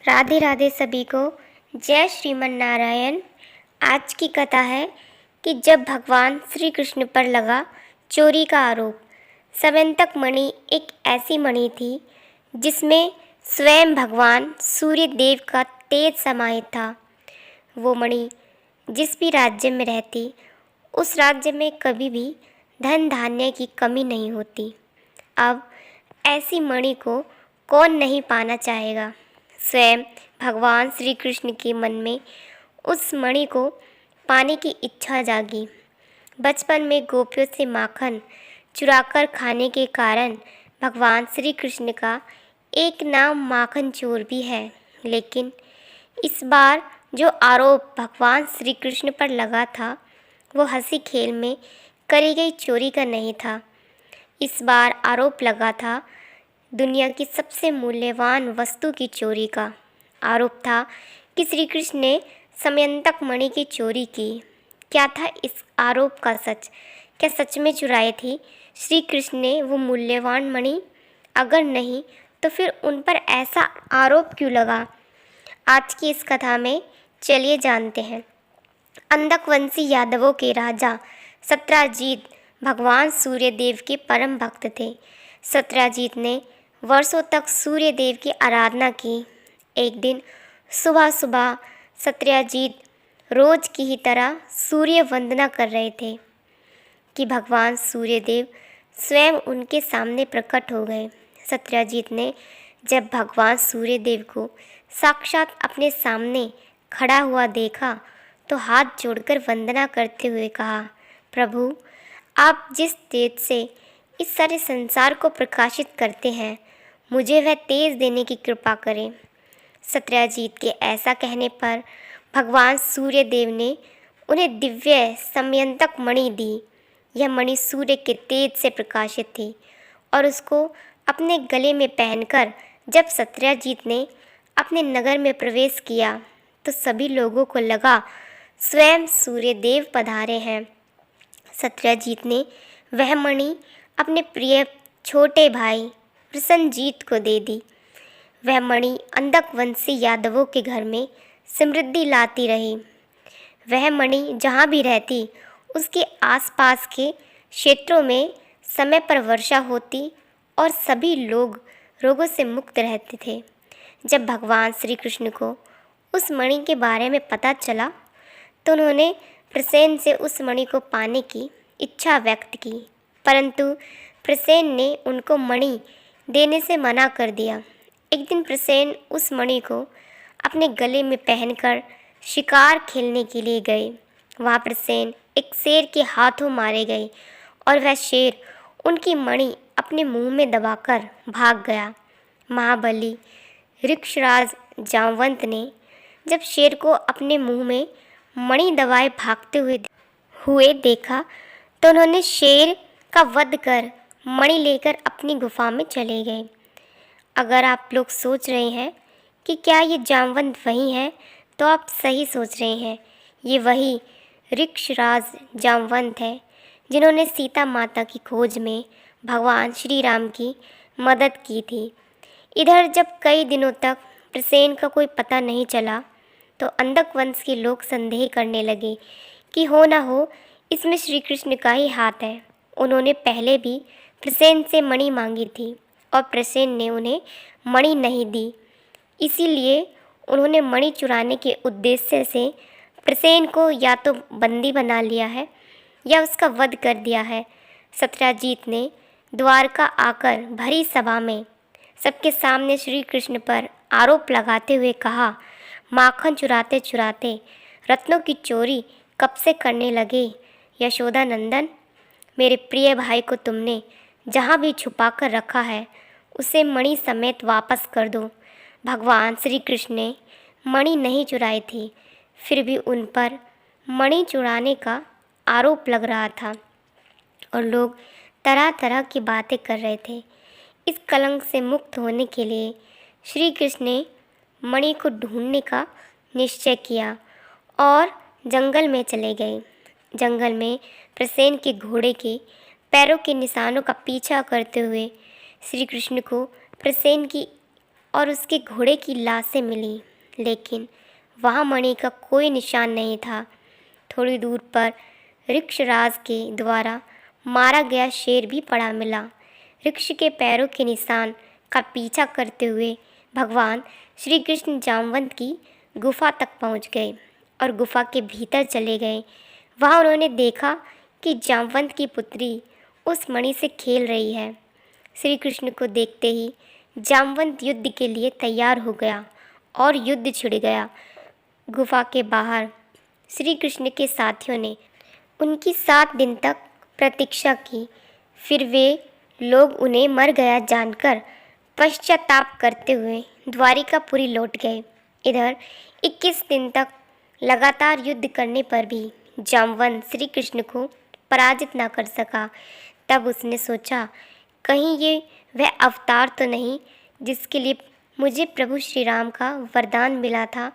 राधे राधे सभी को। जय श्रीमन नारायण। आज की कथा है कि जब भगवान श्री कृष्ण पर लगा चोरी का आरोप। समयंतक मणि एक ऐसी मणि थी जिसमें स्वयं भगवान सूर्य देव का तेज समाहित था। वो मणि जिस भी राज्य में रहती, उस राज्य में कभी भी धन धान्य की कमी नहीं होती। अब ऐसी मणि को कौन नहीं पाना चाहेगा। स्वयं भगवान श्री कृष्ण के मन में उस मणि को पाने की इच्छा जागी। बचपन में गोपियों से माखन चुराकर खाने के कारण भगवान श्री कृष्ण का एक नाम माखन चोर भी है। लेकिन इस बार जो आरोप भगवान श्री कृष्ण पर लगा था, वो हंसी खेल में करी गई चोरी का नहीं था। इस बार आरोप लगा था दुनिया की सबसे मूल्यवान वस्तु की चोरी का। आरोप था कि श्री कृष्ण ने समयंतक मणि की चोरी की। क्या था इस आरोप का सच? क्या सच में चुराई थी श्री कृष्ण ने वो मूल्यवान मणि? अगर नहीं तो फिर उन पर ऐसा आरोप क्यों लगा? आज की इस कथा में चलिए जानते हैं। अंधकवंशी यादवों के राजा सत्राजीत भगवान सूर्य देव के परम भक्त थे। सत्राजीत ने वर्षों तक सूर्य देव की आराधना की। एक दिन सुबह सुबह सत्राजीत रोज की ही तरह सूर्य वंदना कर रहे थे कि भगवान सूर्य देव स्वयं उनके सामने प्रकट हो गए। सत्राजीत ने जब भगवान सूर्य देव को साक्षात अपने सामने खड़ा हुआ देखा तो हाथ जोड़कर वंदना करते हुए कहा, प्रभु, आप जिस तेज से इस सारे संसार को प्रकाशित करते हैं, मुझे वह तेज देने की कृपा करें। सत्राजीत के ऐसा कहने पर भगवान सूर्य देव ने उन्हें दिव्य समयंतक मणि दी। यह मणि सूर्य के तेज से प्रकाशित थी और उसको अपने गले में पहनकर जब सत्राजीत ने अपने नगर में प्रवेश किया तो सभी लोगों को लगा स्वयं सूर्य देव पधारे हैं। सत्राजीत ने वह मणि अपने प्रिय छोटे भाई प्रसन्नजीत को दे दी। वह मणि अंधकवंशी यादवों के घर में समृद्धि लाती रही। वह मणि जहाँ भी रहती, उसके आसपास के क्षेत्रों में समय पर वर्षा होती और सभी लोग रोगों से मुक्त रहते थे। जब भगवान श्री कृष्ण को उस मणि के बारे में पता चला तो उन्होंने प्रसेन से उस मणि को पाने की इच्छा व्यक्त की, परंतु प्रसेन ने उनको मणि देने से मना कर दिया। एक दिन प्रसेन उस मणि को अपने गले में पहनकर शिकार खेलने के लिए गए। वहाँ प्रसेन एक शेर के हाथों मारे गए और वह शेर उनकी मणि अपने मुंह में दबाकर भाग गया। महाबली ऋक्षराज जामवंत ने जब शेर को अपने मुंह में मणि दबाए भागते हुए देखा तो उन्होंने शेर का वध कर मणि लेकर अपनी गुफा में चले गए। अगर आप लोग सोच रहे हैं कि क्या ये जामवंत वही हैं, तो आप सही सोच रहे हैं। ये वही ऋक्षराज जामवंत है जिन्होंने सीता माता की खोज में भगवान श्री राम की मदद की थी। इधर जब कई दिनों तक प्रसेन का कोई पता नहीं चला तो अंधकवंश के लोग संदेह करने लगे कि हो ना हो इसमें श्री कृष्ण का ही हाथ है। उन्होंने पहले भी प्रसेन से मणि मांगी थी और प्रसेन ने उन्हें मणि नहीं दी। इसीलिए उन्होंने मणि चुराने के उद्देश्य से प्रसेन को या तो बंदी बना लिया है या उसका वध कर दिया है। सत्राजीत ने द्वारका आकर भरी सभा में सबके सामने श्री कृष्ण पर आरोप लगाते हुए कहा, माखन चुराते चुराते रत्नों की चोरी कब से करने लगे यशोदा नंदन? मेरे प्रिय भाई को तुमने जहाँ भी छुपा कर रखा है उसे मणि समेत वापस कर दो। भगवान श्री कृष्ण ने मणि नहीं चुराई थी, फिर भी उन पर मणि चुराने का आरोप लग रहा था और लोग तरह तरह की बातें कर रहे थे। इस कलंक से मुक्त होने के लिए श्री कृष्ण ने मणि को ढूंढने का निश्चय किया और जंगल में चले गए। जंगल में प्रसेन के घोड़े के पैरों के निशानों का पीछा करते हुए श्री कृष्ण को प्रसेन की और उसके घोड़े की लाशें मिली, लेकिन वहाँ मणि का कोई निशान नहीं था। थोड़ी दूर पर ऋक्षराज के द्वारा मारा गया शेर भी पड़ा मिला। ऋक्ष के पैरों के निशान का पीछा करते हुए भगवान श्री कृष्ण जामवंत की गुफा तक पहुंच गए और गुफा के भीतर चले गए। वहां उन्होंने देखा कि जामवंत की पुत्री उस मणि से खेल रही है। श्री कृष्ण को देखते ही जामवंत युद्ध के लिए तैयार हो गया और युद्ध छिड़ गया। गुफा के बाहर श्री कृष्ण के साथियों ने उनकी 7 दिन तक प्रतीक्षा की। फिर वे लोग उन्हें मर गया जानकर पश्चाताप करते हुए द्वारिकापुरी लौट गए। इधर 21 दिन तक लगातार युद्ध करने पर भी जामवंत श्री कृष्ण को पराजित न कर सका। तब उसने सोचा, कहीं ये वह अवतार तो नहीं जिसके लिए मुझे प्रभु श्री राम का वरदान मिला था।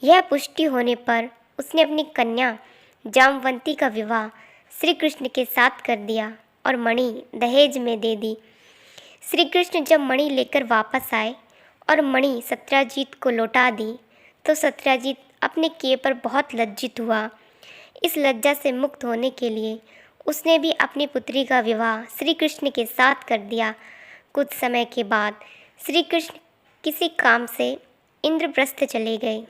यह पुष्टि होने पर उसने अपनी कन्या जामवंती का विवाह श्री कृष्ण के साथ कर दिया और मणि दहेज में दे दी। श्री कृष्ण जब मणि लेकर वापस आए और मणि सत्याजीत को लौटा दी तो सत्याजीत अपने किए पर बहुत लज्जित हुआ। इस लज्जा से मुक्त होने के लिए उसने भी अपनी पुत्री का विवाह श्री कृष्ण के साथ कर दिया। कुछ समय के बाद श्री कृष्ण किसी काम से इंद्रप्रस्थ चले गए।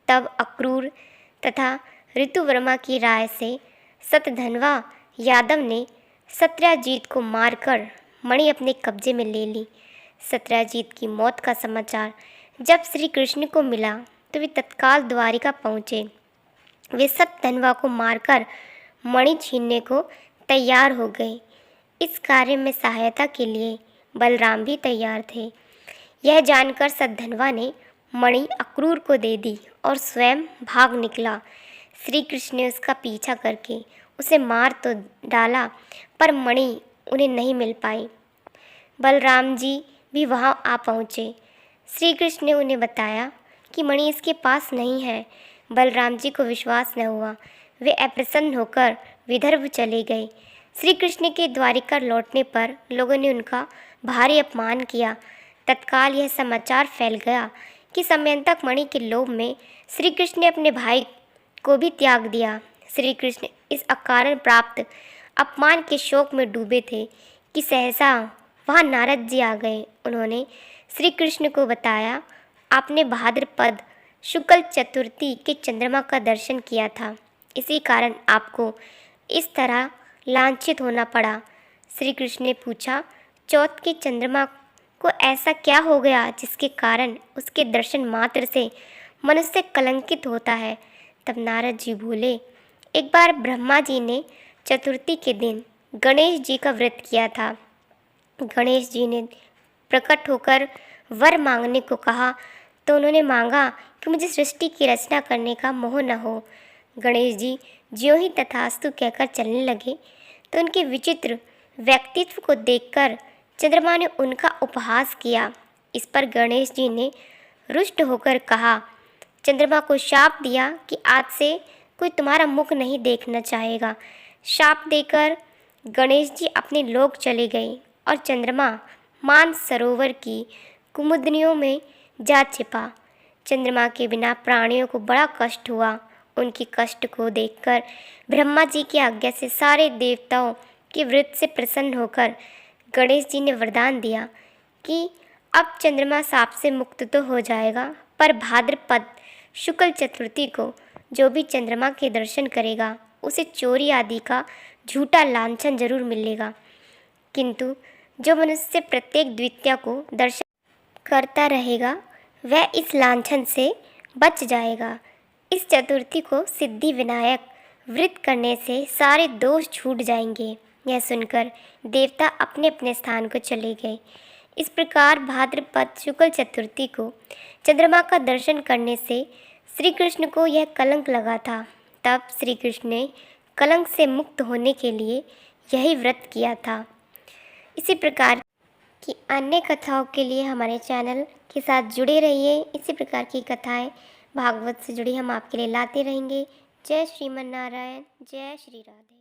तब अक्रूर तथा ऋतुवर्मा की राय से सतधनवा यादव ने सत्याजीत को मारकर मणि अपने कब्जे में ले ली। सत्याजीत की मौत का समाचार जब श्री कृष्ण को मिला तो वे तत्काल द्वारिका पहुँचे। वे सतधनवा को मारकर मणि छीनने को तैयार हो गए। इस कार्य में सहायता के लिए बलराम भी तैयार थे। यह जानकर सतधनवा ने मणि अक्रूर को दे दी और स्वयं भाग निकला। श्री कृष्ण ने उसका पीछा करके उसे मार तो डाला पर मणि उन्हें नहीं मिल पाई। बलराम जी भी वहां आ पहुँचे। श्री कृष्ण ने उन्हें बताया कि मणि इसके पास नहीं है। बलराम जी को विश्वास न हुआ। वे अप्रसन्न होकर विदर्भ चले गए। श्री कृष्ण के द्वारिका लौटने पर लोगों ने उनका भारी अपमान किया। तत्काल यह समाचार फैल गया कि समयंतक मणि के लोभ में श्री कृष्ण ने अपने भाई को भी त्याग दिया। श्री कृष्ण इस अकारण प्राप्त अपमान के शोक में डूबे थे कि सहसा वहाँ नारद जी आ गए। उन्होंने श्री कृष्ण को बताया, आपने भाद्रपद शुक्ल चतुर्थी के चंद्रमा का दर्शन किया था, इसी कारण आपको इस तरह लांछित होना पड़ा। श्री कृष्ण ने पूछा, चौथ के चंद्रमा को ऐसा क्या हो गया जिसके कारण उसके दर्शन मात्र से मनुष्य कलंकित होता है। तब नारद जी बोले, एक बार ब्रह्मा जी ने चतुर्थी के दिन गणेश जी का व्रत किया था। गणेश जी ने प्रकट होकर वर मांगने को कहा तो उन्होंने मांगा कि मुझे सृष्टि की रचना करने का मोह न हो। गणेश जी ज्यों ही तथास्तु कहकर चलने लगे तो उनके विचित्र व्यक्तित्व को देखकर चंद्रमा ने उनका उपहास किया। इस पर गणेश जी ने रुष्ट होकर कहा, चंद्रमा को शाप दिया कि आज से कोई तुम्हारा मुख नहीं देखना चाहेगा। शाप देकर गणेश जी अपने लोक चले गए और चंद्रमा मान सरोवर की कुमुदनियों में जा छिपा। चंद्रमा के बिना प्राणियों को बड़ा कष्ट हुआ। उनके कष्ट को देखकर ब्रह्मा जी की आज्ञा से सारे देवताओं के व्रत से प्रसन्न होकर गणेश जी ने वरदान दिया कि अब चंद्रमा शाप से मुक्त तो हो जाएगा, पर भाद्रपद शुक्ल चतुर्थी को जो भी चंद्रमा के दर्शन करेगा उसे चोरी आदि का झूठा लांछन जरूर मिलेगा, किंतु जो मनुष्य प्रत्येक द्वितीया को दर्शन करता रहेगा वह इस लांछन से बच जाएगा। इस चतुर्थी को सिद्धि विनायक व्रत करने से सारे दोष छूट जाएंगे। यह सुनकर देवता अपने अपने स्थान को चले गए। इस प्रकार भाद्रपद शुक्ल चतुर्थी को चंद्रमा का दर्शन करने से श्री कृष्ण को यह कलंक लगा था। तब श्री कृष्ण ने कलंक से मुक्त होने के लिए यही व्रत किया था। इसी प्रकार की अन्य कथाओं के लिए हमारे चैनल के साथ जुड़े रहिए। इसी प्रकार की कथाएं भागवत से जुड़ी हम आपके लिए लाते रहेंगे। जय श्रीमन नारायण, जय श्री राधे।